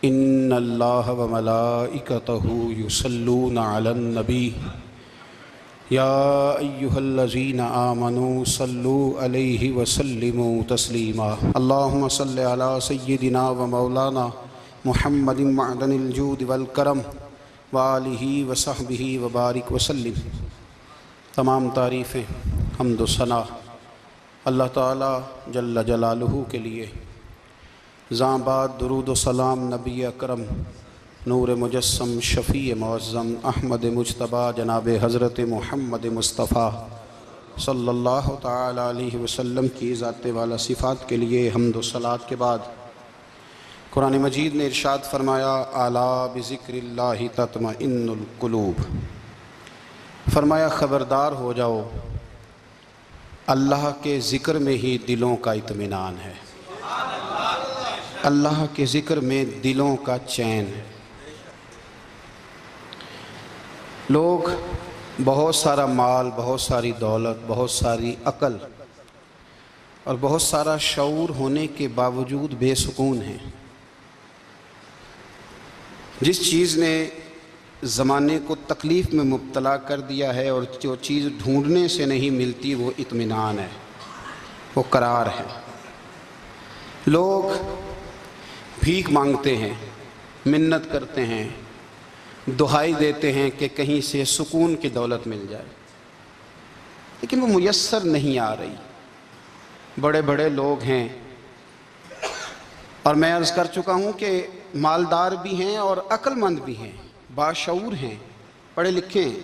ان اللہ و ملائکتہ یصلون علی النبی یا ایہا الذین آمنوا صلوا علیہ وسلموا تسلیما اللہم صل علی سیدنا و مولانا محمد معدن الجود والکرم وآلہ وصحبہ وبارک وسلم۔ تمام تعریفیں حمد و ثنا اللہ تعالیٰ جل جلالہ کے لیے۔ زاں بعد درود و سلام نبی اکرم نور مجسم شفیع معظم احمد مجتبیٰ جناب حضرت محمد مصطفیٰ صلی اللہ تعالی علیہ وسلم کی ذات والا صفات کے لیے حمد و صلوات کے بعد قرآن مجید نے ارشاد فرمایا الا بذکر اللہ تطمئن القلوب، فرمایا خبردار ہو جاؤ، اللہ کے ذکر میں ہی دلوں کا اطمینان ہے، اللہ کے ذکر میں دلوں کا چین ہے۔ لوگ بہت سارا مال، بہت ساری دولت، بہت ساری عقل اور بہت سارا شعور ہونے کے باوجود بے سکون ہیں۔ جس چیز نے زمانے کو تکلیف میں مبتلا کر دیا ہے اور جو چیز ڈھونڈنے سے نہیں ملتی وہ اطمینان ہے، وہ قرار ہے۔ لوگ بھیک مانگتے ہیں، منت کرتے ہیں، دہائی دیتے ہیں کہ کہیں سے سکون کی دولت مل جائے، لیکن وہ میسر نہیں آ رہی۔ بڑے بڑے لوگ ہیں اور میں عرض کر چکا ہوں کہ مالدار بھی ہیں اور عقل مند بھی ہیں، باشعور ہیں، پڑھے لکھے ہیں،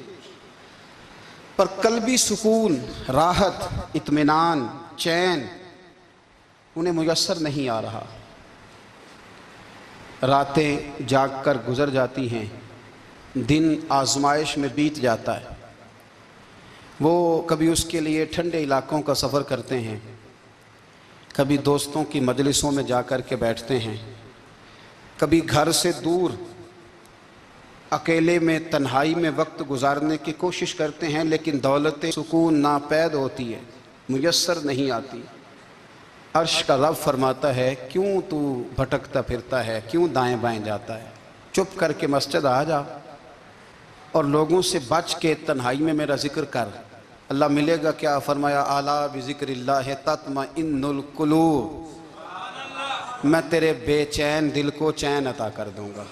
پر قلبی سکون، راحت، اطمینان، چین انہیں میسر نہیں آ رہا۔ راتیں جاگ کر گزر جاتی ہیں، دن آزمائش میں بیت جاتا ہے۔ وہ کبھی اس کے لیے ٹھنڈے علاقوں کا سفر کرتے ہیں، کبھی دوستوں کی مجلسوں میں جا کر کے بیٹھتے ہیں، کبھی گھر سے دور اکیلے میں تنہائی میں وقت گزارنے کی کوشش کرتے ہیں، لیکن دولت سکون ناپید ہوتی ہے، میسر نہیں آتی۔ عرش کا رب فرماتا ہے کیوں تو بھٹکتا پھرتا ہے، کیوں دائیں بائیں جاتا ہے، چپ کر کے مسجد آ جا اور لوگوں سے بچ کے تنہائی میں میرا ذکر کر۔ اللہ ملے گا کیا؟ فرمایا اعلیٰ بذکر اللہ تطمئن القلوب، میں تیرے بے چین دل کو چین عطا کر دوں گا۔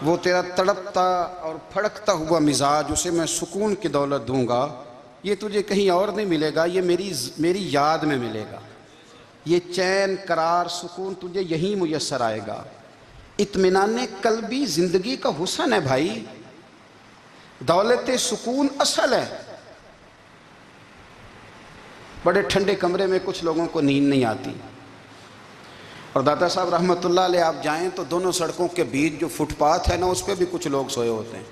وہ تیرا تڑپتا اور پھڑکتا ہوا مزاج، اسے میں سکون کی دولت دوں گا۔ یہ تجھے کہیں اور نہیں ملے گا، یہ میری یاد میں ملے گا۔ یہ چین، قرار، سکون تجھے یہیں میسر آئے گا۔ اطمینان قلبی زندگی کا حسن ہے بھائی، دولت سکون اصل ہے۔ بڑے ٹھنڈے کمرے میں کچھ لوگوں کو نیند نہیں آتی، اور داتا صاحب رحمۃ اللہ علیہ آپ جائیں تو دونوں سڑکوں کے بیچ جو فٹ پاتھ ہے نا، اس پہ بھی کچھ لوگ سوئے ہوتے ہیں۔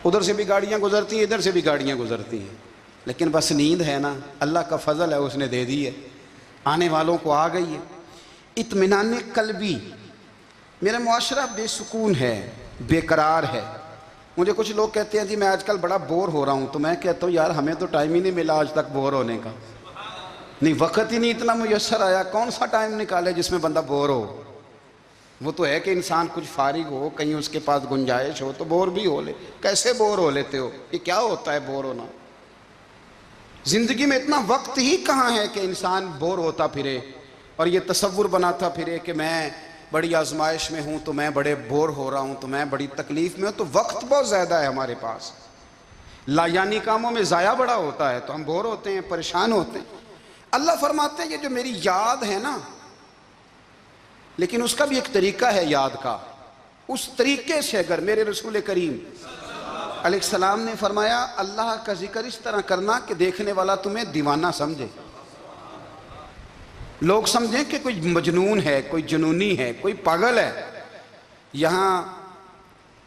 ادھر سے بھی گاڑیاں گزرتی ہیں، ادھر سے بھی گاڑیاں گزرتی ہیں، لیکن بس نیند ہے نا، اللہ کا فضل ہے، اس نے دے دی ہے، آنے والوں کو آ گئی ہے۔ اطمینان قلبی۔ میرا معاشرہ بے سکون ہے، بے قرار ہے۔ مجھے کچھ لوگ کہتے ہیں جی میں آج کل بڑا بور ہو رہا ہوں، تو میں کہتا ہوں یار ہمیں تو ٹائم ہی نہیں ملا آج تک بور ہونے کا، نہیں وقت ہی نہیں اتنا میسر آیا، کون سا ٹائم نکالے جس میں بندہ بور ہو؟ وہ تو ہے کہ انسان کچھ فارغ ہو، کہیں اس کے پاس گنجائش ہو تو بور بھی ہو لے۔ کیسے بور ہو لیتے ہو؟ یہ کیا ہوتا ہے بور ہونا؟ زندگی میں اتنا وقت ہی کہاں ہے کہ انسان بور ہوتا پھرے اور یہ تصور بناتا پھرے کہ میں بڑی آزمائش میں ہوں تو میں بڑے بور ہو رہا ہوں، تو میں بڑی تکلیف میں ہوں۔ تو وقت بہت زیادہ ہے ہمارے پاس، لایانی کاموں میں ضائع بڑا ہوتا ہے، تو ہم بور ہوتے ہیں، پریشان ہوتے ہیں۔ اللہ فرماتے ہیں یہ جو میری یاد ہے نا، لیکن اس کا بھی ایک طریقہ ہے یاد کا، اس طریقے سے اگر میرے رسول کریم علیہ السلام نے فرمایا اللہ کا ذکر اس طرح کرنا کہ دیکھنے والا تمہیں دیوانہ سمجھے، لوگ سمجھیں کہ کوئی مجنون ہے، کوئی جنونی ہے، کوئی پاگل ہے۔ یہاں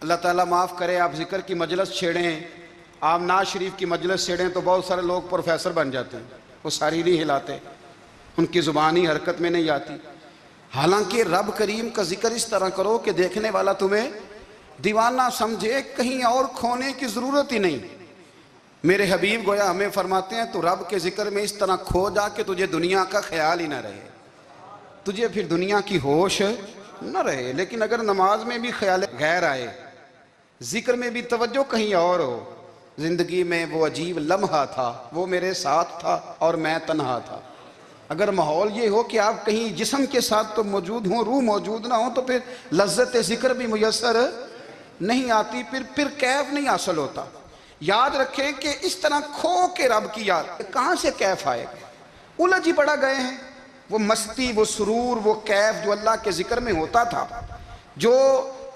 اللہ تعالیٰ معاف کرے، آپ ذکر کی مجلس چھیڑیں، آپ نعت شریف کی مجلس چھیڑیں تو بہت سارے لوگ پروفیسر بن جاتے ہیں، وہ ساری نہیں ہلاتے، ان کی زبانی حرکت میں نہیں آتی۔ حالانکہ رب کریم کا ذکر اس طرح کرو کہ دیکھنے والا تمہیں دیوانہ سمجھے، کہیں اور کھونے کی ضرورت ہی نہیں۔ میرے حبیب گویا ہمیں فرماتے ہیں تو رب کے ذکر میں اس طرح کھو جا کہ تجھے دنیا کا خیال ہی نہ رہے، تجھے پھر دنیا کی ہوش نہ رہے، لیکن اگر نماز میں بھی خیال غیر آئے، ذکر میں بھی توجہ کہیں اور ہو، زندگی میں وہ عجیب لمحہ تھا، وہ میرے ساتھ تھا اور میں تنہا تھا، اگر ماحول یہ ہو کہ آپ کہیں جسم کے ساتھ تو موجود ہوں، روح موجود نہ ہو، تو پھر لذت ذکر بھی میسر نہیں آتی، پھر کیف نہیں حاصل ہوتا۔ یاد رکھیں کہ اس طرح کھو کے رب کی یاد کہاں سے کیف آئے گا؟ الجھ ہی پڑا گئے ہیں۔ وہ مستی، وہ سرور، وہ کیف جو اللہ کے ذکر میں ہوتا تھا، جو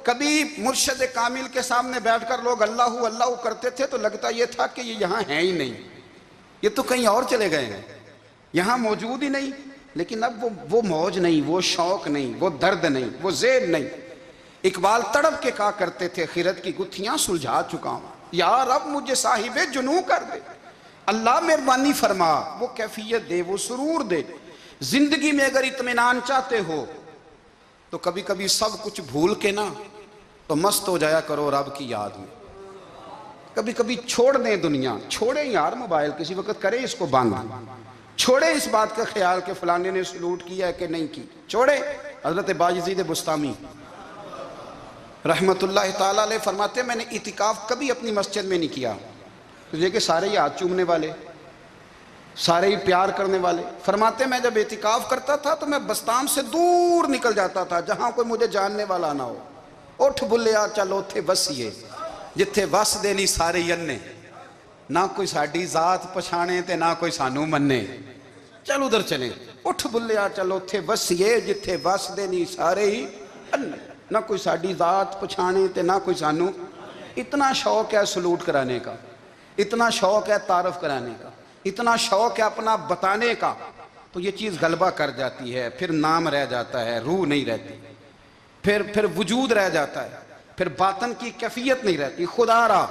کبھی مرشد کامل کے سامنے بیٹھ کر لوگ اللہ اللہ کرتے تھے تو لگتا یہ تھا کہ یہ یہاں ہیں ہی نہیں، یہ تو کہیں اور چلے گئے ہیں، یہاں موجود ہی نہیں۔ لیکن اب وہ موج نہیں، وہ شوق نہیں، وہ درد نہیں، وہ ذہن نہیں۔ اقبال تڑپ کے کہا کرتے تھے، خیرت کی گتھیاں سلجھا چکا ہوں، یا رب مجھے صاحب جنوں کر دے، اللہ مہربانی فرما، وہ کیفیت دے، وہ سرور دے۔ زندگی میں اگر اطمینان چاہتے ہو تو کبھی کبھی سب کچھ بھول کے نا تو مست ہو جایا کرو رب کی یاد میں۔ کبھی کبھی چھوڑ دیں دنیا، چھوڑیں یار موبائل، کسی وقت کریں اس کو بند، چھوڑیں اس بات کا خیال کہ فلانے نے سلوٹ کیا ہے کہ نہیں کی، چھوڑیں۔ حضرت باجزید بستامی رحمت اللہ تعالیٰ علیہ فرماتے ہیں میں نے اعتکاف کبھی اپنی مسجد میں نہیں کیا، تو کہ سارے ہی ہاتھ چومنے والے، سارے ہی پیار کرنے والے۔ فرماتے ہیں میں جب اعتکاف کرتا تھا تو میں بستام سے دور نکل جاتا تھا جہاں کوئی مجھے جاننے والا نہ ہو۔ اٹھ بلیا چل اوتھے وسیے جتھے وس دینی سارے یننے، نہ کوئی ساڈی ذات پچھانے تے نہ کوئی سانو مننے، چل ادھر چلیں۔ اٹھ بلیا چل اوتھے وسیے جتھے وس دینی سارے ہی اننے، نہ کوئی ساڈی ذات پچھانے تے نہ کوئی سانو۔ اتنا شوق ہے سلوٹ کرانے کا، اتنا شوق ہے تعارف کرانے کا، اتنا شوق ہے اپنا بتانے کا، تو یہ چیز غلبہ کر جاتی ہے، پھر نام رہ جاتا ہے، روح نہیں رہتی، پھر وجود رہ جاتا ہے، پھر باطن کی کیفیت نہیں رہتی۔ خدا را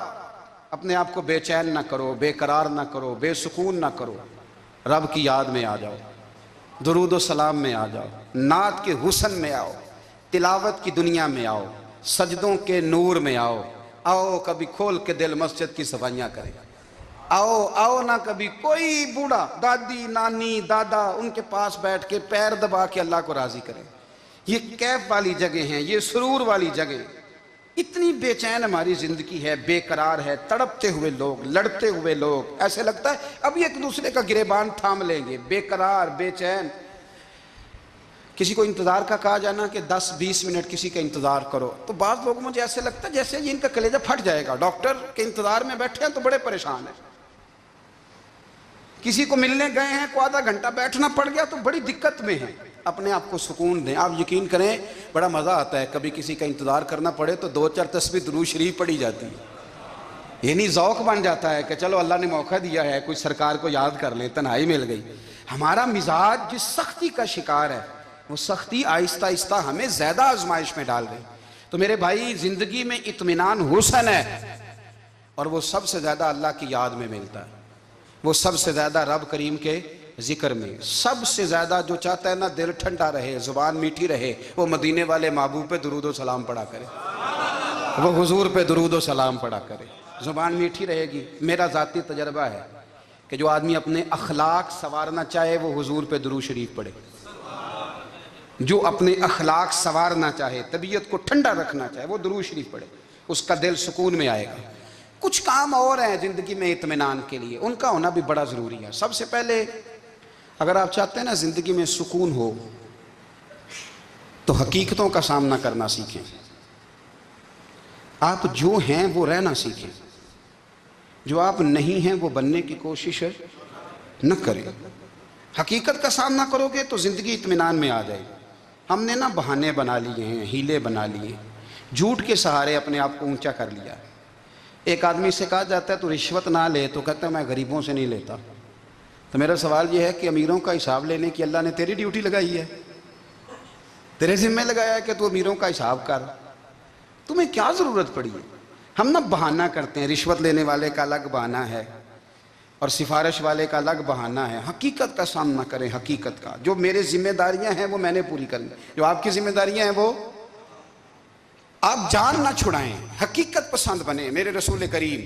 اپنے آپ کو بے چین نہ کرو، بے قرار نہ کرو، بے سکون نہ کرو، رب کی یاد میں آ جاؤ، درود و سلام میں آ جاؤ، نعت کے حسن میں آؤ، تلاوت کی دنیا میں آؤ، سجدوں کے نور میں آؤ، آؤ کبھی کھول کے دل مسجد کی صفائیاں کریں، آؤ نہ کبھی کوئی بوڑھا، دادی، نانی، دادا ان کے پاس بیٹھ کے پیر دبا کے اللہ کو راضی کریں۔ یہ کیف والی جگہ ہیں، یہ سرور والی جگہ۔ اتنی بے چین ہماری زندگی ہے، بے قرار ہے، تڑپتے ہوئے لوگ، لڑتے ہوئے لوگ، ایسے لگتا ہے ابھی ایک دوسرے کا گریبان تھام لیں گے، بے قرار، بے چین۔ کسی کو انتظار کا کہا جانا کہ 10-20 منٹ کسی کا انتظار کرو، تو بعض لوگوں مجھے ایسے لگتا ہے جیسے یہ ان کا کلیجہ پھٹ جائے گا، ڈاکٹر کے انتظار میں بیٹھے ہیں تو بڑے پریشان ہیں۔ کسی کو ملنے گئے ہیں کو آدھا گھنٹہ بیٹھنا پڑ گیا تو بڑی دقت میں ہیں۔ اپنے آپ کو سکون دیں۔ آپ یقین کریں بڑا مزہ آتا ہے کبھی کسی کا انتظار کرنا پڑے تو 2-4 تسبیح درود شریف پڑھی جاتی ہے، یعنی ذوق بن جاتا ہے کہ چلو اللہ نے موقع دیا ہے، کوئی سرکار کو یاد کر لیں، تنہائی مل گئی۔ ہمارا مزاج جس سختی کا شکار ہے وہ سختی آہستہ آہستہ ہمیں زیادہ آزمائش میں ڈال گئی۔ تو میرے بھائی زندگی میں اطمینان حسن ہے، اور وہ سب سے زیادہ اللہ کی یاد میں ملتا ہے، وہ سب سے زیادہ رب کریم کے ذکر میں۔ سب سے زیادہ جو چاہتا ہے نا دل ٹھنڈا رہے، زبان میٹھی رہے، وہ مدینے والے محبوب پہ درود و سلام پڑھا کرے، وہ حضور پہ درود و سلام پڑھا کرے، زبان میٹھی رہے گی۔ میرا ذاتی تجربہ ہے کہ جو آدمی اپنے اخلاق سنوارنا چاہے وہ حضور پہ درود شریف پڑھے، جو اپنے اخلاق سنوارنا چاہے، طبیعت کو ٹھنڈا رکھنا چاہے، وہ درود شریف پڑھے، اس کا دل سکون میں آئے گا۔ کچھ کام اور ہیں زندگی میں اطمینان کے لیے، ان کا ہونا بھی بڑا ضروری ہے۔ سب سے پہلے اگر آپ چاہتے ہیں نا زندگی میں سکون ہو تو حقیقتوں کا سامنا کرنا سیکھیں، آپ جو ہیں وہ رہنا سیکھیں، جو آپ نہیں ہیں وہ بننے کی کوشش نہ کریں۔ حقیقت کا سامنا کرو گے تو زندگی اطمینان میں آ جائے۔ ہم نے نا بہانے بنا لیے ہیں، ہیلے بنا لیے، جھوٹ کے سہارے اپنے آپ کو اونچا کر لیا۔ ایک آدمی سے کہا جاتا ہے تو رشوت نہ لے، تو کہتا ہے میں غریبوں سے نہیں لیتا۔ تو میرا سوال یہ ہے کہ امیروں کا حساب لینے کی اللہ نے تیری ڈیوٹی لگائی ہے، تیرے ذمہ لگایا ہے کہ تو امیروں کا حساب کر، تمہیں کیا ضرورت پڑی ہے؟ ہم نا بہانہ کرتے ہیں، رشوت لینے والے کا الگ بہانہ ہے اور سفارش والے کا الگ بہانہ ہے۔ حقیقت کا سامنا کریں، حقیقت کا۔ جو میرے ذمہ داریاں ہیں وہ میں نے پوری کرنی، جو آپ کی ذمہ داریاں ہیں وہ آپ جان نہ چھڑائیں، حقیقت پسند بنیں۔ میرے رسول کریم،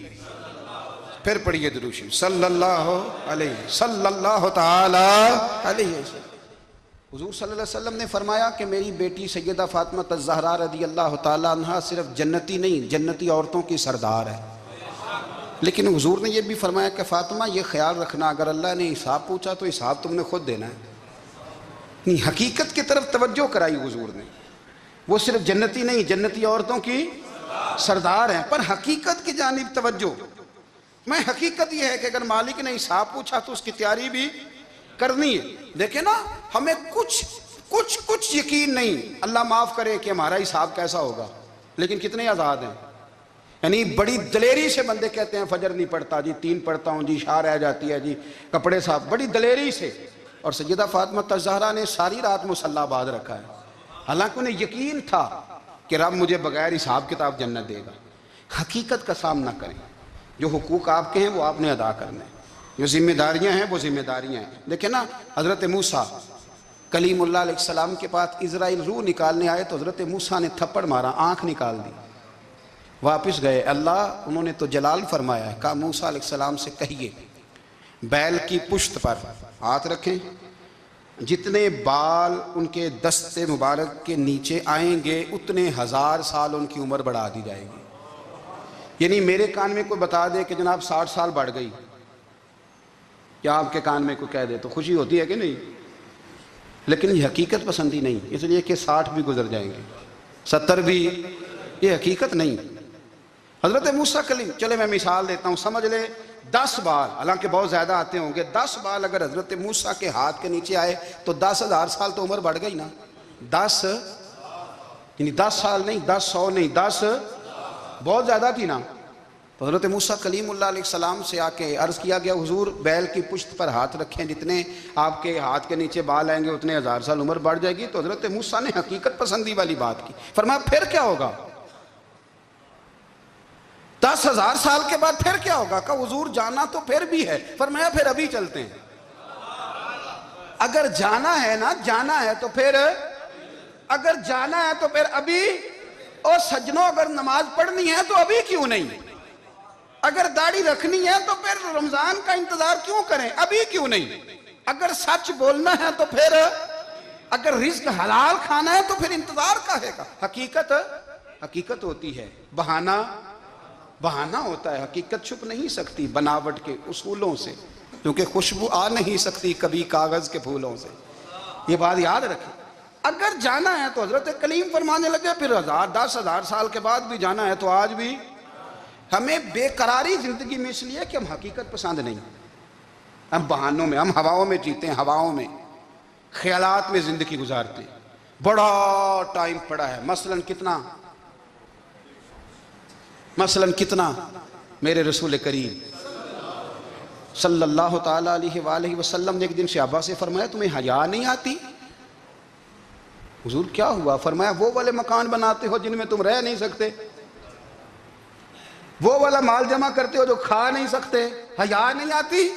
پھر پڑھیے درود شریف، صلی اللہ علیہ تعالی علیہ وسلم۔ حضور صلی اللہ علیہ وسلم نے فرمایا کہ میری بیٹی سیدہ فاطمہ الزہرا رضی اللہ تعالیٰ عنہ صرف جنتی نہیں، جنتی عورتوں کی سردار ہے۔ لیکن حضور نے یہ بھی فرمایا کہ فاطمہ یہ خیال رکھنا اگر اللہ نے حساب پوچھا تو حساب تم نے خود دینا ہے۔ نہیں، حقیقت کی طرف توجہ کرائی حضور نے، وہ صرف جنتی نہیں، جنتی عورتوں کی سردار ہیں، پر حقیقت کی جانب توجہ۔ میں حقیقت یہ ہے کہ اگر مالک نے حساب پوچھا تو اس کی تیاری بھی کرنی ہے۔ دیکھیں نا، ہمیں کچھ یقین نہیں، اللہ معاف کرے کہ ہمارا حساب کیسا ہوگا، لیکن کتنے آزاد ہیں۔ یعنی بڑی دلیری سے بندے کہتے ہیں فجر نہیں پڑھتا جی، 3 پڑھتا ہوں جی، شاہ رہ جاتی ہے جی، کپڑے صاحب، بڑی دلیری سے۔ اور سیدہ فاطمہ الزہرا نے ساری رات مصلی باندھ رکھا ہے، حالانکہ انہیں یقین تھا کہ رب مجھے بغیر حساب کتاب جنت دے گا۔ حقیقت کا سامنا کریں، جو حقوق آپ کے ہیں وہ آپ نے ادا کرنے ہیں، جو ذمہ داریاں ہیں وہ ذمہ داریاں ہیں۔ دیکھیں نا، حضرت موسیٰ کلیم اللہ علیہ السلام کے پاس اسرائیل روح نکالنے آئے تو حضرت موسیٰ نے تھپڑ مارا، آنکھ نکال دی، واپس گئے۔ اللہ انہوں نے تو جلال فرمایا ہے، کہا موسیٰ علیہ السلام سے کہیے بیل کی پشت پر ہاتھ رکھیں، جتنے بال ان کے دست مبارک کے نیچے آئیں گے اتنے 1000 سال ان کی عمر بڑھا دی جائے گی۔ یعنی میرے کان میں کوئی بتا دے کہ جناب 60 سال بڑھ گئی، یا آپ کے کان میں کوئی کہہ دے تو خوشی ہوتی ہے کہ نہیں؟ لیکن یہ حقیقت پسندی نہیں، اس لیے کہ 60 بھی گزر جائیں گے، 70 بھی، یہ حقیقت نہیں۔ حضرت موسیٰ کلیم، چلے میں مثال دیتا ہوں، سمجھ لے 10 بال، حالانکہ بہت زیادہ آتے ہوں گے، 10 بال اگر حضرت موسیٰ کے ہاتھ کے نیچے آئے تو 10,000 سال تو عمر بڑھ گئی نا۔ 10 یعنی 10 سال نہیں، 10 100 نہیں، 10 بہت زیادہ تھی نا۔ تو حضرت موسیٰ کلیم اللہ علیہ السلام سے آ کے عرض کیا گیا، حضور بیل کی پشت پر ہاتھ رکھیں، جتنے آپ کے ہاتھ کے نیچے بال آئیں گے اتنے 1000 سال عمر بڑھ جائے گی۔ تو حضرت موسیٰ نے حقیقت پسندی والی بات کی، فرمایا پھر کیا ہوگا؟ 10,000 سال کے بعد پھر کیا ہوگا؟ کہ حضور جانا تو پھر بھی ہے۔ فرمایا پھر ابھی چلتے ہیں، اگر جانا ہے نا، جانا ہے تو پھر، اگر جانا ہے تو پھر ابھی۔ اور سجنوں، اگر نماز پڑھنی ہے تو ابھی کیوں نہیں؟ اگر داڑھی رکھنی ہے تو پھر رمضان کا انتظار کیوں کریں؟ ابھی کیوں نہیں؟ اگر سچ بولنا ہے تو پھر، اگر رزق حلال کھانا ہے تو پھر انتظار کاہے کا؟ حقیقت ہوتی ہے، بہانہ ہوتا ہے، حقیقت چھپ نہیں سکتی بناوٹ کے اصولوں سے، کیونکہ خوشبو آ نہیں سکتی کبھی کاغذ کے پھولوں سے۔ یہ بات یاد رکھیں، اگر جانا ہے تو حضرت کلیم فرمانے لگے پھر 10,000 سال کے بعد بھی جانا ہے تو آج بھی۔ ہمیں بے قراری زندگی میں اس لیے کہ ہم حقیقت پسند نہیں، ہم بہانوں میں، ہم ہواؤں میں جیتے ہیں، ہواؤں میں، خیالات میں زندگی گزارتے ہیں۔ بڑا ٹائم پڑا ہے، مثلاً کتنا میرے رسول کریم صلی اللہ تعالیٰ علیہ وآلہ وسلم نے ایک دن صحابہ سے فرمایا تمہیں حیا نہیں آتی؟ حضور کیا ہوا؟ فرمایا وہ والے مکان بناتے ہو جن میں تم رہ نہیں سکتے، وہ والا مال جمع کرتے ہو جو کھا نہیں سکتے، حیا نہیں آتی؟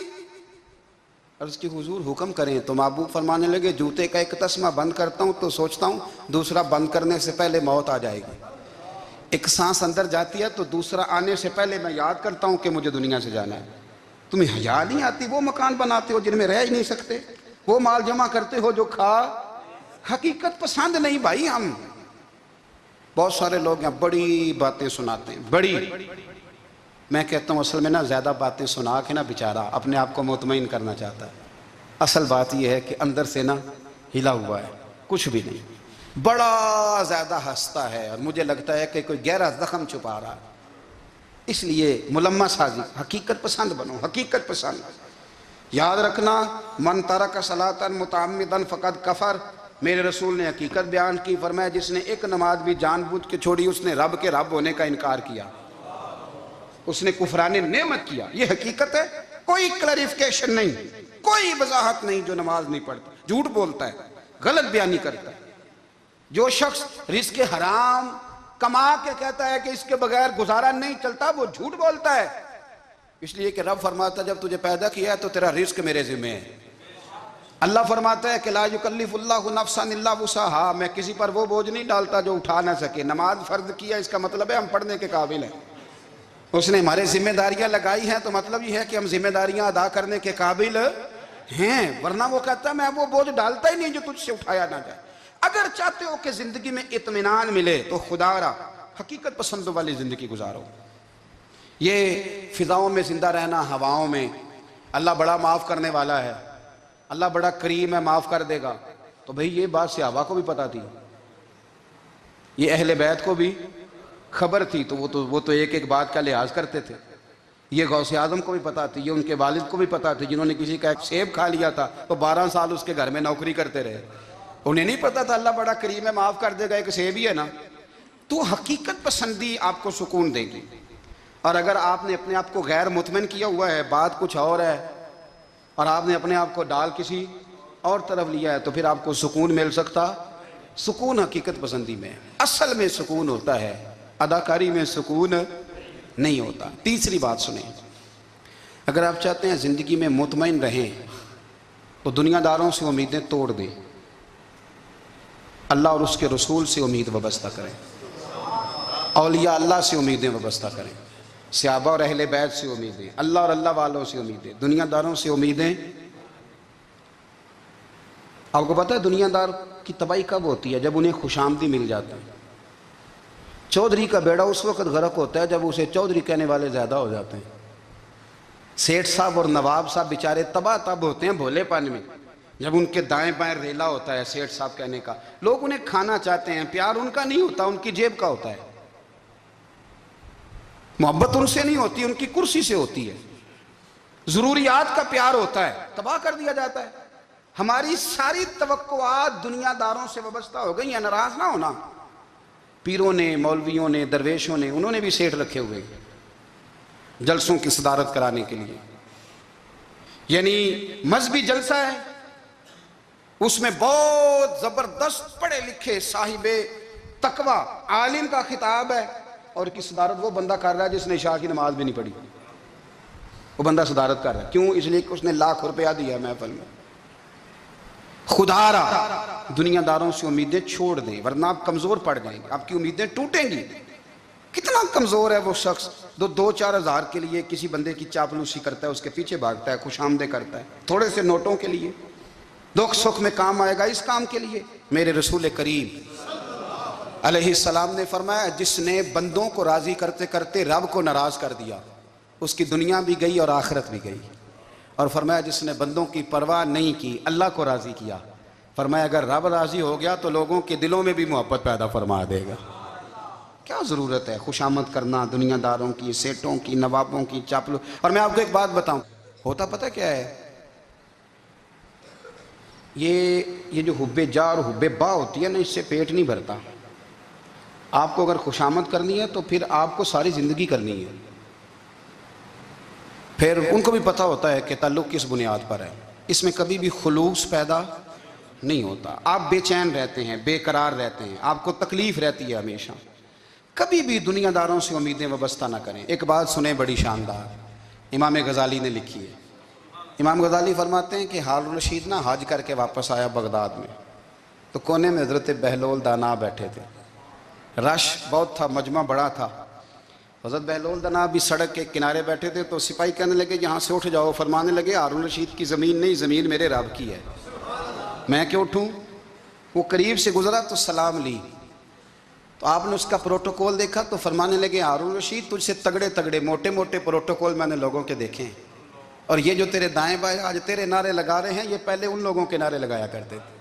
عرض کی حضور حکم کریں تو محبوب فرمانے لگے جوتے کا ایک تسمہ بند کرتا ہوں تو سوچتا ہوں دوسرا بند کرنے سے پہلے موت آ جائے گی، ایک سانس اندر جاتی ہے تو دوسرا آنے سے پہلے میں یاد کرتا ہوں کہ مجھے دنیا سے جانا ہے۔ تمہیں حیا نہیں آتی؟ وہ مکان بناتے ہو جن میں رہ ہی نہیں سکتے، وہ مال جمع کرتے ہو جو کھا۔ حقیقت پسند نہیں بھائی ہم۔ بہت سارے لوگ یہاں بڑی باتیں سناتے ہیں، بڑی، میں کہتا ہوں اصل میں نا زیادہ باتیں سنا کے نا بیچارہ اپنے آپ کو مطمئن کرنا چاہتا ہے، اصل بات یہ ہے کہ اندر سے نا ہلا ہوا ہے، کچھ بھی نہیں، بڑا زیادہ ہنستا ہے اور مجھے لگتا ہے کہ کوئی گہرا زخم چھپا رہا ہے۔ اس لیے ملمہ سازی، حقیقت پسند بنو، حقیقت پسند۔ یاد رکھنا، من ترک صلاۃ متعمدا فقد کفر، میرے رسول نے حقیقت بیان کی، فرمایا جس نے ایک نماز بھی جان بوجھ کے چھوڑی اس نے رب کے رب ہونے کا انکار کیا، اس نے کفران نعمت کیا۔ یہ حقیقت ہے، کوئی کلیریفیکیشن نہیں، کوئی وضاحت نہیں۔ جو نماز نہیں پڑھتا، جھوٹ بولتا ہے، غلط بیانی کرتا ہے، جو شخص رزق حرام کما کے کہتا ہے کہ اس کے بغیر گزارا نہیں چلتا، وہ جھوٹ بولتا ہے۔ اس لیے کہ رب فرماتا ہے جب تجھے پیدا کیا ہے تو تیرا رزق میرے ذمہ ہے۔ اللہ فرماتا ہے کہ لا یکلف اللہ نفسا الا وسعہا، میں کسی پر وہ بوجھ نہیں ڈالتا جو اٹھا نہ سکے۔ نماز فرض کیا اس کا مطلب ہے ہم پڑھنے کے قابل ہیں، اس نے ہمارے ذمہ داریاں لگائی ہیں تو مطلب یہ ہے کہ ہم ذمہ داریاں ادا کرنے کے قابل ہیں، ورنہ وہ کہتا ہے میں وہ بوجھ ڈالتا ہی نہیں جو تجھ سے اٹھایا نہ جائے۔ اگر چاہتے ہو کہ زندگی میں اطمینان ملے تو خدا را حقیقت پسندوں والی زندگی گزارو۔ یہ فضاؤں میں زندہ رہنا، ہواؤں میں، اللہ بڑا معاف کرنے والا ہے، اللہ بڑا کریم ہے، معاف کر دے گا، تو بھئی یہ بات صحابہ کو بھی پتا تھی، یہ اہل بیت کو بھی خبر تھی، تو وہ تو ایک ایک بات کا لحاظ کرتے تھے۔ یہ غوث اعظم کو بھی پتا تھی، یہ ان کے والد کو بھی پتا تھی، جنہوں نے کسی کا ایک سیب کھا لیا تھا تو 12 سال اس کے گھر میں نوکری کرتے رہے، انہیں نہیں پتا تھا اللہ بڑا کریم ہے، معاف کر دے گا، ایک سیب ہی ہے نا۔ تو حقیقت پسندی آپ کو سکون دے گی۔ اور اگر آپ نے اپنے آپ کو غیر مطمئن کیا ہوا ہے، بات کچھ اور ہے، اور آپ نے اپنے آپ کو ڈال کسی اور طرف لیا ہے، تو پھر آپ کو سکون مل سکتا؟ سکون حقیقت پسندی میں، اصل میں سکون ہوتا ہے، اداکاری میں سکون نہیں ہوتا۔ تیسری بات سنیں، اگر آپ چاہتے ہیں زندگی میں مطمئن رہیں تو دنیا داروں سے امیدیں توڑ دیں، اللہ اور اس کے رسول سے امید وابستہ کریں، اولیاء اللہ سے امیدیں وابستہ کریں، صحابہ اور اہل بیت سے امیدیں، اللہ اور اللہ والوں سے امیدیں، دنیا داروں سے امیدیں۔ آپ کو پتہ ہے دنیا دار کی تباہی کب ہوتی ہے؟ جب انہیں خوش آمدی مل جاتا ہے۔ چودھری کا بیڑا اس وقت غرق ہوتا ہے جب اسے چودھری کہنے والے زیادہ ہو جاتے ہیں۔ سیٹھ صاحب اور نواب صاحب بیچارے تباہ تب ہوتے ہیں بھولے پن میں، جب ان کے دائیں بائیں ریلا ہوتا ہے سیٹھ صاحب کہنے کا، لوگ انہیں کھانا چاہتے ہیں، پیار ان کا نہیں ہوتا، ان کی جیب کا ہوتا ہے، محبت ان سے نہیں ہوتی، ان کی کرسی سے ہوتی ہے، ضروریات کا پیار ہوتا ہے، تباہ کر دیا جاتا ہے۔ ہماری ساری توقعات دنیا داروں سے وابستہ ہو گئی ہیں، ناراض نہ ہونا۔ پیروں نے، مولویوں نے، درویشوں نے، انہوں نے بھی سیٹھ رکھے ہوئے جلسوں کی صدارت کرانے کے لیے، یعنی مذہبی جلسہ ہے، اس میں بہت زبردست پڑھے لکھے صاحب تقوی عالم کا خطاب ہے، اور کی صدارت وہ بندہ کر رہا ہے جس نے عشاء کی نماز بھی نہیں پڑھی، وہ بندہ صدارت کر رہا ہے، کیوں؟ اس لیے کہ اس نے ₹1,00,000 دیا محفل میں۔ خدا را دنیا داروں سے امیدیں چھوڑ دیں، ورنہ آپ کمزور پڑ جائیں گے، آپ کی امیدیں ٹوٹیں گی۔ کتنا کمزور ہے وہ شخص جو 2-4 ہزار کے لیے کسی بندے کی چاپلوسی کرتا ہے، اس کے پیچھے بھاگتا ہے، خوش آمدیں کرتا ہے، تھوڑے سے نوٹوں کے لیے، دکھ سکھ میں کام آئے گا اس کام کے لیے۔ میرے رسول کریم علیہ السلام نے فرمایا، جس نے بندوں کو راضی کرتے کرتے رب کو ناراض کر دیا، اس کی دنیا بھی گئی اور آخرت بھی گئی۔ اور فرمایا جس نے بندوں کی پرواہ نہیں کی، اللہ کو راضی کیا، فرمایا اگر رب راضی ہو گیا تو لوگوں کے دلوں میں بھی محبت پیدا فرما دے گا۔ کیا ضرورت ہے خوش آمد کرنا دنیا داروں کی، سیٹوں کی، نوابوں کی، چاپلو۔ اور میں آپ کو ایک بات بتاؤں، ہوتا پتہ کیا ہے؟ یہ جو حب جا اور حب با ہوتی ہے نا، اس سے پیٹ نہیں بھرتا۔ آپ کو اگر خوش آمد کرنی ہے تو پھر آپ کو ساری زندگی کرنی ہے۔ پھر ان کو بھی پتہ ہوتا ہے کہ تعلق کس بنیاد پر ہے، اس میں کبھی بھی خلوص پیدا نہیں ہوتا۔ آپ بے چین رہتے ہیں، بے قرار رہتے ہیں، آپ کو تکلیف رہتی ہے ہمیشہ۔ کبھی بھی دنیا داروں سے امیدیں وابستہ نہ کریں۔ ایک بات سنیں بڑی شاندار، امام غزالی نے لکھی ہے۔ امام غزالی فرماتے ہیں کہ ہارون الرشید نہ حج کر کے واپس آیا بغداد میں، تو کونے میں حضرت بہلول دانا بیٹھے تھے، رش بہت تھا، مجمع بڑا تھا۔ حضرت بہلول دانا بھی سڑک کے کنارے بیٹھے تھے، تو سپاہی کہنے لگے یہاں سے اٹھ جاؤ، فرمانے لگے ہارون الرشید کی زمین نہیں، زمین میرے رب کی ہے، میں کیوں اٹھوں؟ وہ قریب سے گزرا تو سلام لی، تو آپ نے اس کا پروٹوکول دیکھا تو فرمانے لگے ہارون الرشید تجھ سے تگڑے تگڑے موٹے موٹے پروٹوکول میں نے لوگوں کے دیکھے ہیں، اور یہ جو تیرے دائیں بائیں آج تیرے نعرے لگا رہے ہیں، یہ پہلے ان لوگوں کے نعرے لگایا کرتے تھے،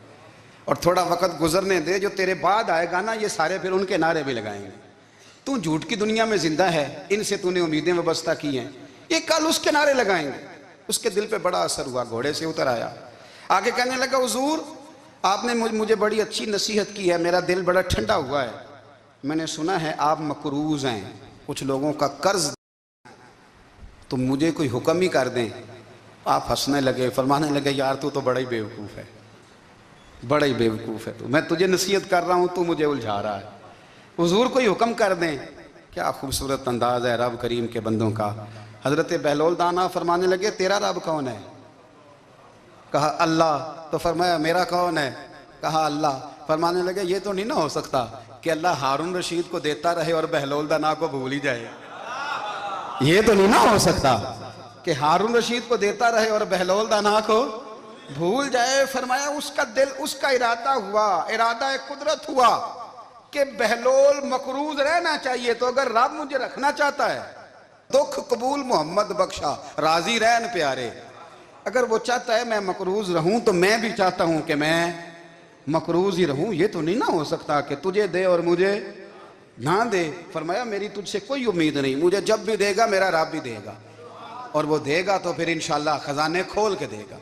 اور تھوڑا وقت گزرنے دے، جو تیرے بعد آئے گا نا یہ سارے پھر ان کے نعرے بھی لگائیں گے۔ تو جھوٹ کی دنیا میں زندہ ہے، ان سے تو نے امیدیں وابستہ کی ہیں، یہ کل اس کے نعرے لگائیں گے۔ اس کے دل پہ بڑا اثر ہوا، گھوڑے سے اتر آیا، آگے کہنے لگا حضور آپ نے مجھے بڑی اچھی نصیحت کی ہے، میرا دل بڑا ٹھنڈا ہوا ہے، میں نے سنا ہے آپ مقروض ہیں، کچھ لوگوں کا قرض، تو مجھے کوئی حکم ہی کر دیں۔ آپ ہنسنے لگے، فرمانے لگے یار تو بڑا ہی بیوقوف ہے، بڑا ہی بیوقوف ہے تو، میں تجھے نصیحت کر رہا ہوں تو مجھے الجھا رہا ہے، حضور کوئی حکم کر دیں۔ کیا خوبصورت انداز ہے رب کریم کے بندوں کا۔ حضرت بہلول دانا فرمانے لگے تیرا رب کون ہے؟ کہا اللہ۔ تو فرمایا میرا کون ہے؟ کہا اللہ۔ فرمانے لگے یہ تو نہیں نہ ہو سکتا کہ اللہ ہارون رشید کو دیتا رہے اور بہلول دانا کو بھول ہی جائے، یہ تو نہیں نہ ہو سکتا کہ ہارون رشید کو دیتا رہے اور بہلول دانا کو بھول جائے، فرمایا اس کا دل، اس کا ارادہ ہوا، ارادہ قدرت ہوا کہ بہلول مقروض رہنا چاہیے، تو اگر رب مجھے رکھنا چاہتا ہے، دکھ قبول محمد بخشا راضی رہن پیارے، اگر وہ چاہتا ہے میں مقروض رہوں تو میں بھی چاہتا ہوں کہ میں مقروض ہی رہوں۔ یہ تو نہیں نہ ہو سکتا کہ تجھے دے اور مجھے نہ دے۔ فرمایا میری تجھ سے کوئی امید نہیں، مجھے جب بھی دے گا میرا رب بھی دے گا، اور وہ دے گا تو پھر انشاءاللہ خزانے کھول کے دے گا۔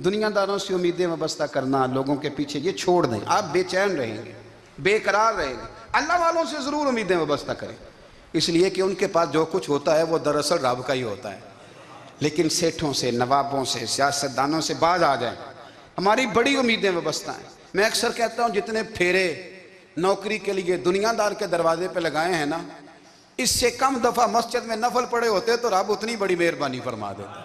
دنیا داروں سے امیدیں وابستہ کرنا، لوگوں کے پیچھے، یہ چھوڑ دیں، آپ بے چین رہیں گے، بے قرار رہیں گے۔ اللہ والوں سے ضرور امیدیں وابستہ کریں، اس لیے کہ ان کے پاس جو کچھ ہوتا ہے وہ دراصل رب کا ہی ہوتا ہے۔ لیکن سیٹھوں سے، نوابوں سے، سیاستدانوں سے باز آ جائیں، ہماری بڑی امیدیں وابستہ ہیں۔ میں اکثر کہتا ہوں جتنے پھیرے نوکری کے لیے دنیا دار کے دروازے پہ لگائے ہیں نا، اس سے کم دفعہ مسجد میں نفل پڑے ہوتے تو رب اتنی بڑی مہربانی فرما دیتا۔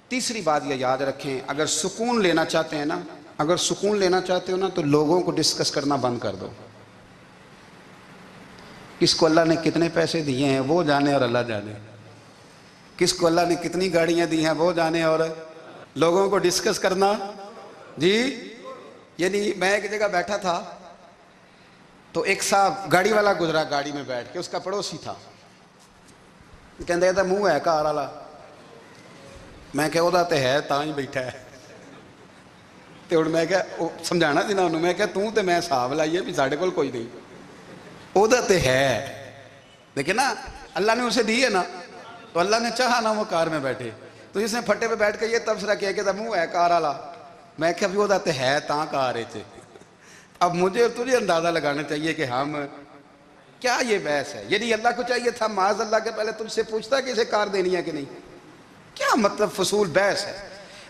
تیسری بات یہ یاد رکھیں، اگر سکون لینا چاہتے ہیں نا، اگر سکون لینا چاہتے ہو نا تو لوگوں کو ڈسکس کرنا بند کر دو۔ کس کو اللہ نے کتنے پیسے دیے ہیں وہ جانے اور اللہ جانے، کس کو اللہ نے کتنی گاڑیاں دی ہیں وہ جانے، اور لوگوں کو ڈسکس کرنا جی۔ یعنی میں ایک جگہ بیٹھا تھا تو ایک صاحب گاڑی والا گزرا، گاڑی میں بیٹھ کے، اس کا پڑوسی تھا، کہندے تھا منہ ہے کار والا، میں کہ وہ تے ہے تاں ہی بیٹھا ہے، تو میں کہ سمجھانا سی نا انہوں، میں کہ توں تے میں حساب لائیے بھی ساڑھے کول کوئی نہیں، وہ تے ہے، لیکن نا اللہ نے اسے دی ہے نا، تو اللہ نے چاہا نا وہ کار میں بیٹھے، تو جس نے پھٹے پہ بیٹھ کے یہ تبصرہ کیا کہ منہ ہے کار والا، میں کہ وہ تے ہے تاں کار ہے۔ اب مجھے تجھے اندازہ لگانا چاہیے کہ ہم کیا یہ بحث ہے؟ یعنی اللہ کو چاہیے تھا معاذ اللہ کے پہلے تجھ سے پوچھتا کہ اسے کار دینی ہے کہ نہیں، کیا مطلب فضول بحث ہے؟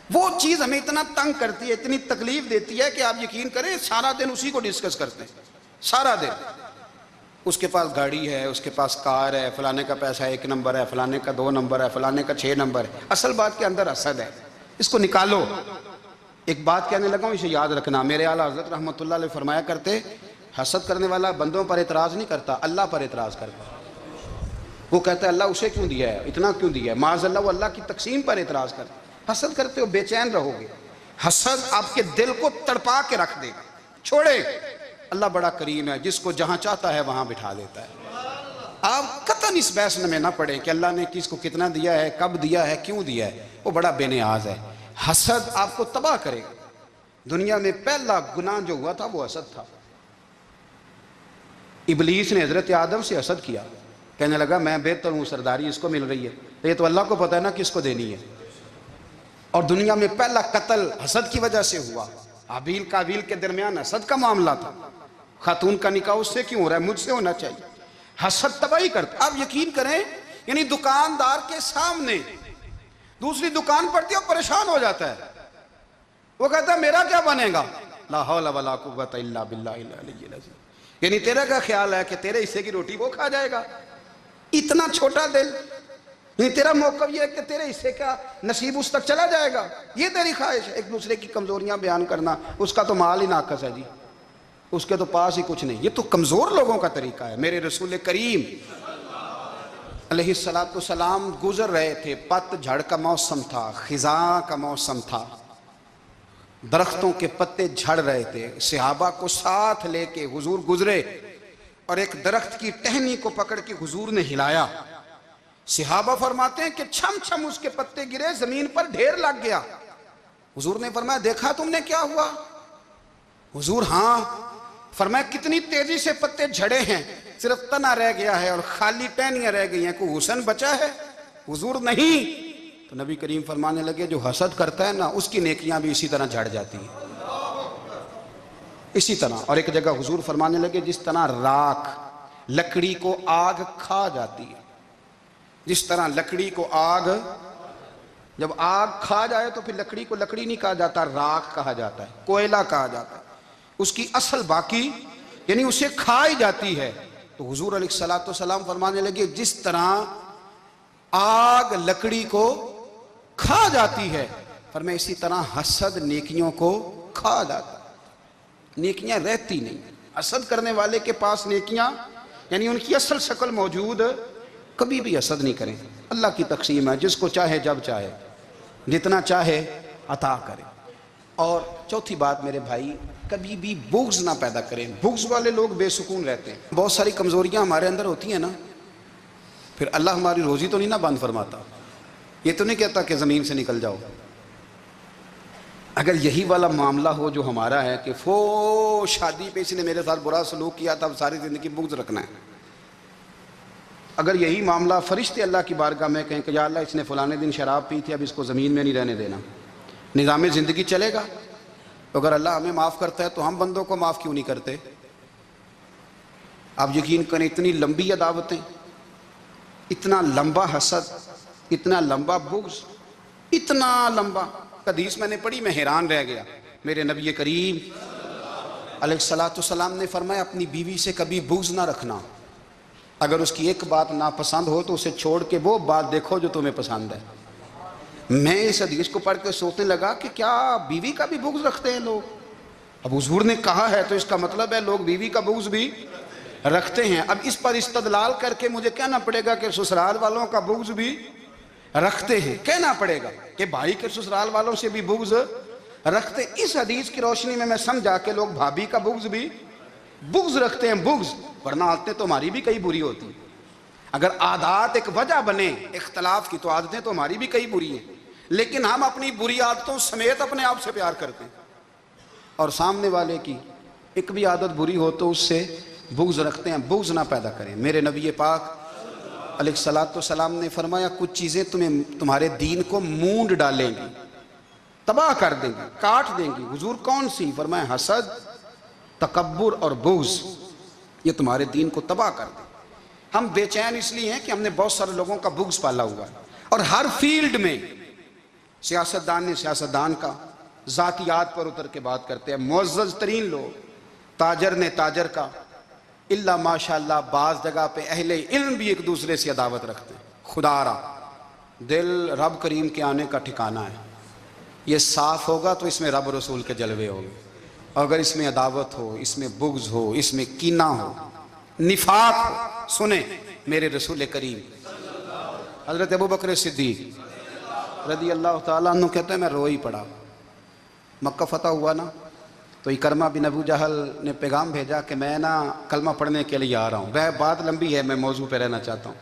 وہ چیز ہمیں اتنا تنگ کرتی ہے، اتنی تکلیف دیتی ہے کہ آپ یقین کریں سارا دن اسی کو ڈسکس کرتے ہیں، سارا دن۔ اس کے پاس گاڑی ہے، اس کے پاس کار ہے، فلانے کا پیسہ 1 نمبر ہے، فلانے کا 2 نمبر ہے، فلانے کا 6 نمبر ہے۔ اصل بات کے اندر حسد ہے، اس کو نکالو۔ ایک بات کہنے لگا ہوں، اسے یاد رکھنا، میرے اعلیٰ حضرت رحمۃ اللہ علیہ فرمایا کرتے، حسد کرنے والا بندوں پر اعتراض نہیں کرتا، اللہ پر اعتراض کرتا۔ وہ کہتا ہے اللہ اسے کیوں دیا ہے، اتنا کیوں دیا ہے، معاذ اللہ وہ اللہ کی تقسیم پر اعتراض کرتا ہے۔ حسد کرتے ہو بے چین رہو گے، حسد آپ کے دل کو تڑپا کے رکھ دے گا۔ چھوڑے، اللہ بڑا کریم ہے، جس کو جہاں چاہتا ہے وہاں بٹھا دیتا ہے۔ آپ قطعاً اس بحث میں نہ پڑیں کہ اللہ نے کس کو کتنا دیا ہے، کب دیا ہے، کیوں دیا ہے، وہ بڑا بے نیاز ہے۔ حسد آپ کو تباہ کرے گا۔ دنیا میں پہلا گناہ جو ہوا تھا وہ حسد تھا۔ ابلیس نے حضرت آدم سے حسد کیا، کہنے لگا میں بہتر ہوں، سرداری اس کو مل رہی ہے، یہ تو اللہ کو پتہ ہے نا کس کو دینی ہے۔ اور دنیا میں پہلا قتل حسد کی وجہ سے ہوا، حابیل قابیل کے درمیان حسد کا معاملہ تھا، خاتون کا نکاح اس سے کیوں ہو رہا ہے، مجھ سے ہونا چاہیے۔ حسد تباہی کرتا۔ آپ یقین کریں، یعنی دکاندار کے سامنے دوسری دکان پڑتی ہے اور پریشان ہو جاتا ہے، وہ کہتا ہے میرا کیا بنے گا، لا حول ولا قوت الا باللہ العلی العظیم، یعنی تیرا کیا خیال ہے کہ تیرے حصے کی روٹی وہ کھا جائے گا، اتنا چھوٹا دل، یعنی تیرا موقف یہ ہے کہ تیرے حصے کا نصیب اس تک چلا جائے گا، یہ تیری خواہش ہے۔ ایک دوسرے کی کمزوریاں بیان کرنا، اس کا تو مال ہی ناقص ہے جی، اس کے تو پاس ہی کچھ نہیں، یہ تو کمزور لوگوں کا طریقہ ہے۔ میرے رسول کریم علیہ السلام گزر رہے تھے، پت جھڑ کا موسم تھا، خزاں کا موسم تھا، درختوں کے پتے جھڑ رہے تھے، صحابہ کو ساتھ لے کے حضور گزرے اور ایک درخت کی ٹہنی کو پکڑ کے حضور نے ہلایا۔ صحابہ فرماتے ہیں کہ چھم چھم اس کے پتے گرے، زمین پر ڈھیر لگ گیا۔ حضور نے فرمایا دیکھا تم نے کیا ہوا؟ حضور ہاں۔ فرمایا کتنی تیزی سے پتے جھڑے ہیں، صرف تنا رہ گیا ہے اور خالی ٹہنیاں رہ گئی ہیں، کوئی حسن بچا ہے؟ حضور نہیں۔ تو نبی کریم فرمانے لگے جو حسد کرتا ہے نا اس کی نیکیاں بھی اسی طرح جھڑ جاتی ہیں، اسی طرح۔ اور ایک جگہ حضور فرمانے لگے جس طرح راکھ لکڑی کو آگ کھا جاتی ہے، جس طرح لکڑی کو آگ، جب آگ کھا جائے تو پھر لکڑی کو لکڑی نہیں کہا جاتا، راکھ کہا جاتا ہے، کوئلہ کہا جاتا ہے، اس کی اصل باقی یعنی اسے کھائی جاتی ہے۔ تو حضور علیہ السلام فرمانے لگے جس طرح آگ لکڑی کو کھا جاتی ہے، فرمایا اسی طرح حسد نیکیوں کو کھا جاتا ہے، نیکیاں رہتی نہیں۔ حسد کرنے والے کے پاس نیکیاں یعنی ان کی اصل شکل موجود، کبھی بھی حسد نہیں کریں۔ اللہ کی تقسیم ہے، جس کو چاہے جب چاہے جتنا چاہے عطا کرے۔ اور چوتھی بات میرے بھائی، کبھی بھی بغض نہ پیدا کریں. بغض والے لوگ بے سکون رہتے ہیں. بہت ساری کمزوریاں ہمارے اندر ہوتی ہیں نا، پھر اللہ ہماری روزی تو نہیں نہ بند فرماتا. یہ تو نہیں کہتا کہ زمین سے نکل جاؤ. اگر یہی والا معاملہ ہو جو ہمارا ہے کہ شادی پہ اس نے میرے ساتھ برا سلوک کیا تھا، اب ساری زندگی بغض رکھنا ہے. اگر یہی معاملہ فرشتے اللہ کی بارگاہ میں کہیں کہ یا اللہ اس نے فلانے دن شراب پی تھی، اب اس کو زمین میں نہیں رہنے دینا، نظام زندگی چلے گا؟ اگر اللہ ہمیں معاف کرتا ہے تو ہم بندوں کو معاف کیوں نہیں کرتے؟ آپ یقین کریں، اتنی لمبی عداوتیں، اتنا لمبا حسد، اتنا لمبا بغض، اتنا لمبا. حدیث میں نے پڑھی، میں حیران رہ گیا. میرے نبی کریم علیہ الصلوۃ والسلام نے فرمایا اپنی بیوی سے کبھی بغض نہ رکھنا. اگر اس کی ایک بات ناپسند ہو تو اسے چھوڑ کے وہ بات دیکھو جو تمہیں پسند ہے. میں اس حدیث کو پڑھ کے سوچنے لگا کہ کیا بیوی کا بھی بغض رکھتے ہیں لوگ؟ اب حضور نے کہا ہے تو اس کا مطلب ہے لوگ بیوی کا بغض بھی رکھتے ہیں. اب اس پر استدلال کر کے مجھے کہنا پڑے گا کہ سسرال والوں کا بغض بھی رکھتے ہیں. کہنا پڑے گا کہ بھائی کے سسرال والوں سے بھی بغض رکھتے. اس حدیث کی روشنی میں سمجھا کہ لوگ بھابھی کا بغض رکھتے ہیں. بغض، ورنہ عادتیں تو ہماری بھی کئی بری ہوتی ہیں. اگر عادات ایک وجہ بنے اختلاف کی تو عادتیں تو ہماری بھی کئی بری ہیں، لیکن ہم اپنی بری عادتوں سمیت اپنے آپ سے پیار کرتے ہیں، اور سامنے والے کی ایک بھی عادت بری ہو تو اس سے بغض رکھتے ہیں. بغض نہ پیدا کریں. میرے نبی پاک علیہ الصلوۃ والسلام نے فرمایا کچھ چیزیں تمہارے دین کو مونڈ ڈالیں گی، تباہ کر دیں گی، کاٹ دیں گی. حضور کون سی؟ فرمایا حسد، تکبر اور بغض. یہ تمہارے دین کو تباہ کر دیں. ہم بے چین اس لیے ہیں کہ ہم نے بہت سارے لوگوں کا بغض پالا ہوا ہے، اور ہر فیلڈ میں سیاستدان نے سیاستدان کا، ذاتیات پر اتر کے بات کرتے ہیں، معزز ترین لوگ، تاجر نے تاجر کا، اللہ ماشاءاللہ بعض جگہ پہ اہل علم بھی ایک دوسرے سے عداوت رکھتے ہیں. خدا را دل رب کریم کے آنے کا ٹھکانہ ہے. یہ صاف ہوگا تو اس میں رب رسول کے جلوے ہوں گے. اگر اس میں عداوت ہو، اس میں بغض ہو، اس میں کینہ ہو، نفاق ہو، سنیں میرے رسول کریم حضرت ابوبکر صدیق رضی اللہ تعالیٰ عنہ کہتے ہیں میں رو ہی پڑا. مکہ فتح ہوا نا، تو اکرمہ بن ابو جہل نے پیغام بھیجا کہ میں نا کلمہ پڑھنے کے لیے آ رہا ہوں. وہ بات لمبی ہے، میں موضوع پہ رہنا چاہتا ہوں.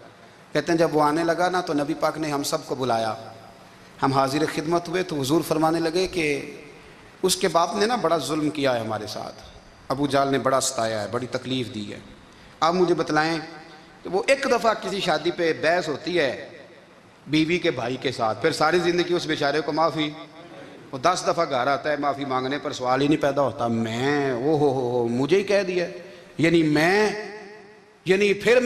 کہتے ہیں جب وہ آنے لگا نا تو نبی پاک نے ہم سب کو بلایا. ہم حاضر خدمت ہوئے تو حضور فرمانے لگے کہ اس کے باپ نے نا بڑا ظلم کیا ہے ہمارے ساتھ، ابو جہل نے بڑا ستایا ہے، بڑی تکلیف دی ہے. آپ مجھے بتلائیں کہ وہ ایک دفعہ کسی شادی پہ بحث ہوتی ہے بیوی کے بھائی کے ساتھ، پھر ساری زندگی اس بیچارے کو معافی، وہ 10 دفعہ گھر آتا ہے معافی مانگنے پر سوال ہی نہیں پیدا ہوتا. میں ہو مجھے ہی کہہ دیا، یعنی پھر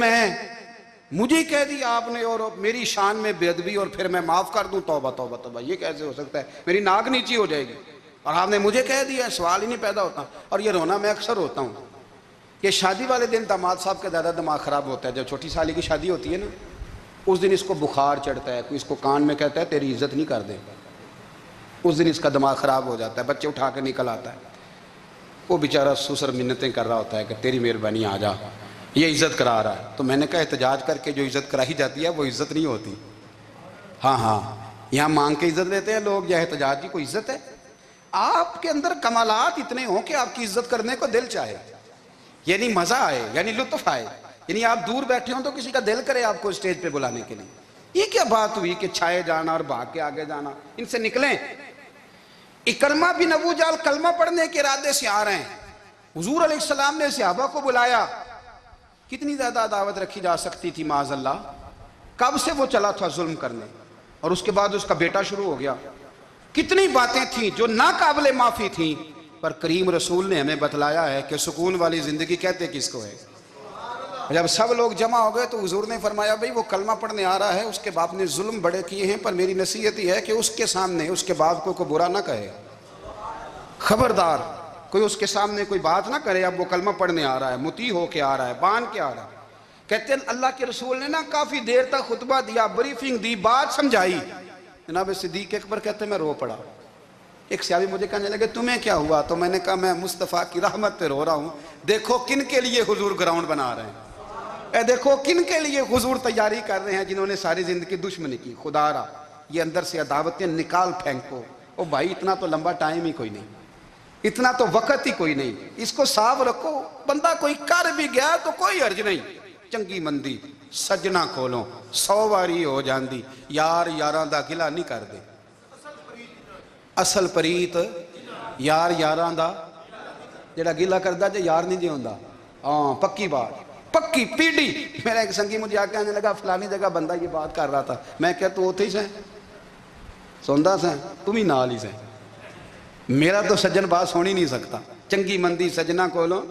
مجھے ہی کہہ دیا آپ نے، اور میری شان میں بے ادبی، اور پھر میں معاف کر دوں؟ توبہ توبہ توبہ، یہ کیسے ہو سکتا ہے؟ میری ناک نیچی ہو جائے گی. اور آپ نے مجھے کہہ دیا، سوال ہی نہیں پیدا ہوتا. اور یہ رونا میں اکثر ہوتا ہوں کہ شادی والے دن داماد صاحب کا زیادہ دماغ خراب ہوتا ہے. جب چھوٹی سالی کی شادی ہوتی ہے نا، اس دن اس کو بخار چڑھتا ہے، کوئی اس کو کان میں کہتا ہے تیری عزت نہیں کر دے، اس دن اس کا دماغ خراب ہو جاتا ہے. بچے اٹھا کے نکل آتا ہے، وہ بیچارہ سسر منتیں کر رہا ہوتا ہے کہ تیری مہربانی آ جا، یہ عزت کرا رہا ہے. تو میں نے کہا احتجاج کر کے جو عزت کرائی جاتی ہے وہ عزت نہیں ہوتی. ہاں یہاں مانگ کے عزت لیتے ہیں لوگ، یا احتجاج کی کوئی عزت ہے؟ آپ کے اندر کمالات اتنے ہوں کہ آپ کی عزت کرنے کو دل چاہے، یعنی مزہ آئے، یعنی لطف آئے، یعنی آپ دور بیٹھے ہوں تو کسی کا دل کرے آپ کو اسٹیج پہ بلانے کے لیے. یہ کیا بات ہوئی کہ چھائے جانا اور بھاگ کے آگے جانا؟ ان سے نکلیں. اکرمہ بن ابو جہل کلمہ پڑھنے کے ارادے سے آ رہے ہیں. حضور علیہ السلام نے صحابہ کو بلایا. کتنی زیادہ عداوت رکھی جا سکتی تھی معاذ اللہ؟ کب سے وہ چلا تھا ظلم کرنے، اور اس کے بعد اس کا بیٹا شروع ہو گیا. کتنی باتیں تھیں جو ناقابل معافی تھیں، پر کریم رسول نے ہمیں بتلایا ہے کہ سکون والی زندگی کہتے کس کو ہے. جب سب لوگ جمع ہو گئے تو حضور نے فرمایا بھئی وہ کلمہ پڑھنے آ رہا ہے، اس کے باپ نے ظلم بڑے کیے ہیں، پر میری نصیحت یہ ہے کہ اس کے سامنے اس کے باپ کو کوئی برا نہ کہے. خبردار کوئی اس کے سامنے کوئی بات نہ کرے. اب وہ کلمہ پڑھنے آ رہا ہے، مطیع ہو کے آ رہا ہے، بان کے آ رہا ہے. کہتے ہیں اللہ کے رسول نے نا کافی دیر تک خطبہ دیا، بریفنگ دی، بات سمجھائی. جناب صدیق اکبر کہتے ہیں میں رو پڑا. ایک صحابی مجھے کہنے لگے تمہیں کیا ہوا؟ تو میں نے کہا میں مصطفیٰ کی رحمت پہ رو رہا ہوں. دیکھو کن کے لیے حضور گراؤنڈ بنا رہے ہیں، اے دیکھو کن کے لیے حضور تیاری کر رہے ہیں، جنہوں نے ساری زندگی دشمنی کی. خدا را یہ اندر سے عداوتیں نکال پھینکو، او بھائی اتنا تو لمبا ٹائم ہی کوئی نہیں، اتنا تو وقت ہی کوئی نہیں، اس کو صاف رکھو، بندہ کوئی کر بھی گیا تو کوئی حرج نہیں۔ چنگی مندی سجنا کولوں 100 واری ہو جاندی، یار یاراں دا گلا نہیں کر دے، اصل پریت یار یاراں دا جڑا گلا کردا جے یار نہیں جے ہوندا، ہاں پکی بات، پکی پیڑی۔ میرا ایک سنگی مجھے آ کے آنے لگا فلانی جگہ بندہ یہ بات کر رہا تھا، میں کہا تو اوتھے ہی سیں سوندا سیں، تم ہی نال ہی سیں، میرا تو سجن بات سن ہی نہیں سکتا۔ چنگی مندی سجنا کولوں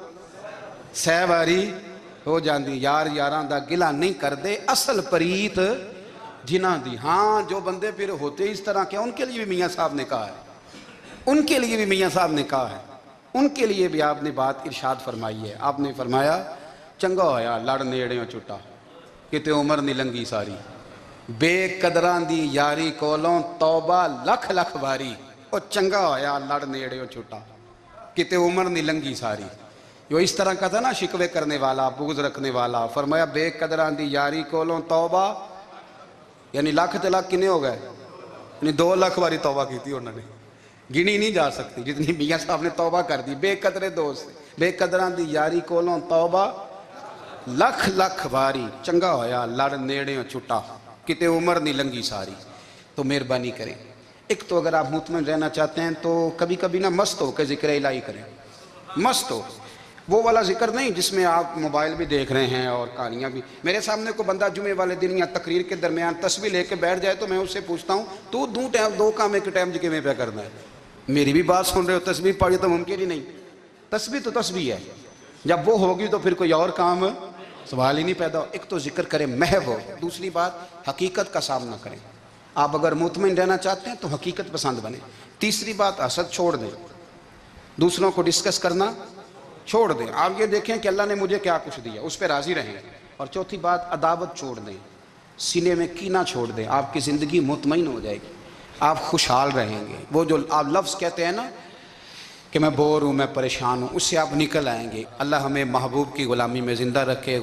100 واری ہو جاندی، یار یاراں دا گلا نہیں کر دے، اصل پریت جنہاں دی۔ ہاں جو بندے پھر ہوتے اس طرح کے، ان کے لیے بھی میاں صاحب نے کہا ہے، ان کے لیے بھی میاں صاحب نے کہا ہے، ان کے لیے بھی آپ نے بات ارشاد فرمائی ہے۔ آپ نے فرمایا چنگا ہویا لڑ نیڑیوں چھٹا، کتے عمر نہیں لنگی ساری، بے قدران دی یاری کولوں توبہ لکھ لکھ باری، او چنگا ہویا لڑ نیڑیوں چھٹا، کتے عمر نہیں لنگی ساری۔ جو اس طرح کا تھا نا شکوے کرنے والا، بغض رکھنے والا، فرمایا بے قدران دی یاری کولوں توبہ، یعنی لاکھ تے لاکھ کنے ہو گئے، یعنی 2 لاکھ باری توبہ کی تھی انہوں نے، گنی نہیں جا سکتی جتنی میاں صاحب نے توبہ کر دی۔ بے قدرے دوست، بے قدران دی یاری کولوں توبہ لکھ لکھ باری، چنگا ہویا لڑ نیڑیوں چھٹا، کتے عمر نہیں لنگی ساری۔ تو مہربانی کریں، ایک تو اگر آپ مطمئن رہنا چاہتے ہیں تو کبھی کبھی نا مست ہو کے ذکر الہی کریں، مست ہو، وہ والا ذکر نہیں جس میں آپ موبائل بھی دیکھ رہے ہیں اور کہانیاں بھی۔ میرے سامنے کو بندہ جمعے والے دن یا تقریر کے درمیان تسبیح لے کے بیٹھ جائے تو میں اس سے پوچھتا ہوں تو دو کام ایک ٹائم جی میں پہ کرنا ہے؟ میری بھی بات سن رہے ہو، تسبیح پڑھی تو ممکن ہی نہیں، تسبیح تو تسبیح ہے، جب وہ ہوگی تو پھر کوئی اور کام سوال ہی نہیں پیدا ہو۔ ایک تو ذکر کریں محو ہو، دوسری بات حقیقت کا سامنا کریں۔ آپ اگر مطمئن رہنا چاہتے ہیں تو حقیقت پسند بنیں۔ تیسری بات حسد چھوڑ دیں، دوسروں کو ڈسکس کرنا چھوڑ دیں، آپ یہ دیکھیں کہ اللہ نے مجھے کیا کچھ دیا، اس پہ راضی رہیں۔ اور چوتھی بات عداوت چھوڑ دیں، سینے میں کینہ چھوڑ دیں، آپ کی زندگی مطمئن ہو جائے گی، آپ خوشحال رہیں گے۔ وہ جو آپ لفظ کہتے ہیں نا کہ میں بور ہوں، میں پریشان ہوں، اس سے آپ نکل آئیں گے۔ اللہ ہمیں محبوب کی غلامی میں زندہ رکھے۔